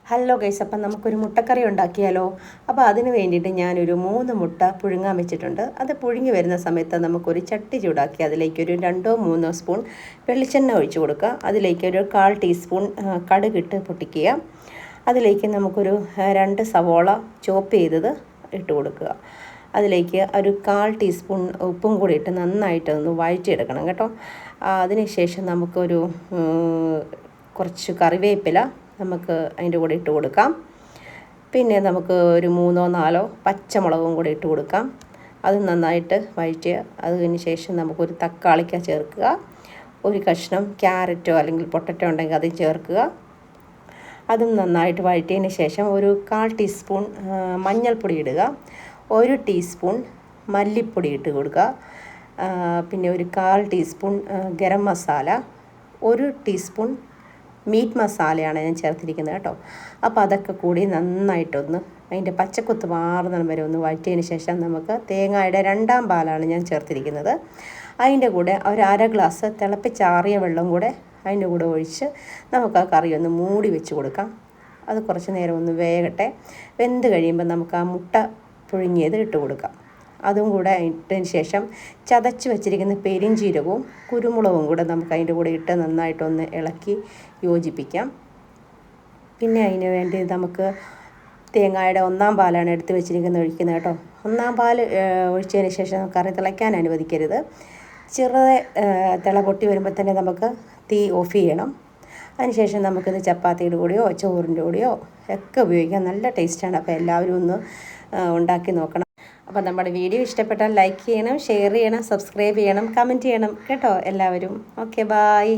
Hello guys, അപ്പം നമുക്കൊരു മുട്ടക്കറി ഉണ്ടാക്കിയാലോ? അപ്പോൾ അതിന് വേണ്ടിയിട്ട് ഞാനൊരു 3 മുട്ട പുഴുങ്ങാൻ വെച്ചിട്ടുണ്ട്. അത് പുഴുങ്ങി വരുന്ന സമയത്ത് നമുക്കൊരു ചട്ടി ചൂടാക്കി അതിലേക്കൊരു 2-3 സ്പൂൺ വെളിച്ചെണ്ണ ഒഴിച്ചു കൊടുക്കുക. അതിലേക്കൊരു 1/4 ടീസ്പൂൺ കടുകിട്ട് പൊട്ടിക്കുക. അതിലേക്ക് നമുക്കൊരു 2 സവോള ചോപ്പ് ചെയ്തത് ഇട്ട് കൊടുക്കുക. അതിലേക്ക് ഒരു 1/4 ടീസ്പൂൺ ഉപ്പും കൂടി ഇട്ട് നന്നായിട്ടൊന്ന് വഴറ്റിയെടുക്കണം കേട്ടോ. അതിനുശേഷം നമുക്കൊരു കുറച്ച് കറിവേപ്പില നമുക്ക് അതിൻ്റെ കൂടെ ഇട്ട് കൊടുക്കാം. പിന്നെ നമുക്ക് ഒരു 3-4 പച്ചമുളകും കൂടി ഇട്ട് കൊടുക്കാം. അത് നന്നായിട്ട് വഴറ്റുക. അതിന് ശേഷം നമുക്കൊരു തക്കാളിക്ക ചേർക്കുക. ഒരു കഷ്ണം ക്യാരറ്റോ അല്ലെങ്കിൽ പൊട്ടറ്റോ ഉണ്ടെങ്കിൽ അത് ചേർക്കുക. അതും നന്നായിട്ട് വഴറ്റിയതിന് ശേഷം ഒരു 1/4 ടീസ്പൂൺ മഞ്ഞൾപ്പൊടി ഇടുക. 1 ടീസ്പൂൺ മല്ലിപ്പൊടി ഇട്ട് കൊടുക്കുക. പിന്നെ ഒരു 1/4 teaspoon garam masala, 1 teaspoon meet മസാലയാണ് ഞാൻ ചേർത്തിരിക്കുന്നത് കേട്ടോ. അപ്പോൾ അതൊക്കെ കൂടി നന്നായിട്ടൊന്ന് അതിൻ്റെ പച്ചക്കുത്ത് മാറുന്ന വരെ ഒന്ന് വഴറ്റിയതിന് ശേഷം നമുക്ക് തേങ്ങയുടെ 2ാം പാലാണ് ഞാൻ ചേർത്തിരിക്കുന്നത്. അതിൻ്റെ കൂടെ ഒരു 1/2 ഗ്ലാസ് തിളപ്പിച്ചാറിയ വെള്ളം കൂടെ അതിൻ്റെ കൂടെ ഒഴിച്ച് നമുക്ക് ആ കറി ഒന്ന് മൂടി വെച്ച് കൊടുക്കാം. അത് കുറച്ച് നേരം ഒന്ന് വേകട്ടെ. വെന്ത് കഴിയുമ്പോൾ നമുക്ക് ആ മുട്ട പുഴുങ്ങിയത് ഇട്ട് കൊടുക്കാം. അതും കൂടെ ഇട്ടതിന് ശേഷം ചതച്ച് വെച്ചിരിക്കുന്ന പെരിഞ്ചീരകവും കുരുമുളകും കൂടെ നമുക്ക് അതിൻ്റെ കൂടെ ഇട്ട് നന്നായിട്ടൊന്ന് ഇളക്കി യോജിപ്പിക്കാം. പിന്നെ അതിന് വേണ്ടി നമുക്ക് തേങ്ങയുടെ 1ാം പാലാണ് എടുത്ത് വെച്ചിരിക്കുന്നത് ഒഴിക്കുന്നത് കേട്ടോ. 1ാം പാൽ ഒഴിച്ചതിന് ശേഷം കറി തിളയ്ക്കാൻ അനുവദിക്കരുത്. ചെറുതെ തിള പൊട്ടി വരുമ്പോൾ തന്നെ നമുക്ക് തീ ഓഫ് ചെയ്യണം. അതിനുശേഷം നമുക്കിത് ചപ്പാത്തിയുടെ കൂടെയോ ചോറിൻ്റെ കൂടെയോ ഒക്കെ ഉപയോഗിക്കാം. നല്ല ടേസ്റ്റാണ്. അപ്പോൾ എല്ലാവരും ഒന്ന് ഉണ്ടാക്കി നോക്കണം. അപ്പോൾ നമ്മുടെ വീഡിയോ ഇഷ്ടപ്പെട്ടാൽ ലൈക്ക് ചെയ്യണം, ഷെയർ ചെയ്യണം, സബ്സ്ക്രൈബ് ചെയ്യണം, കമൻറ്റ് ചെയ്യണം കേട്ടോ എല്ലാവരും. Okay, bye.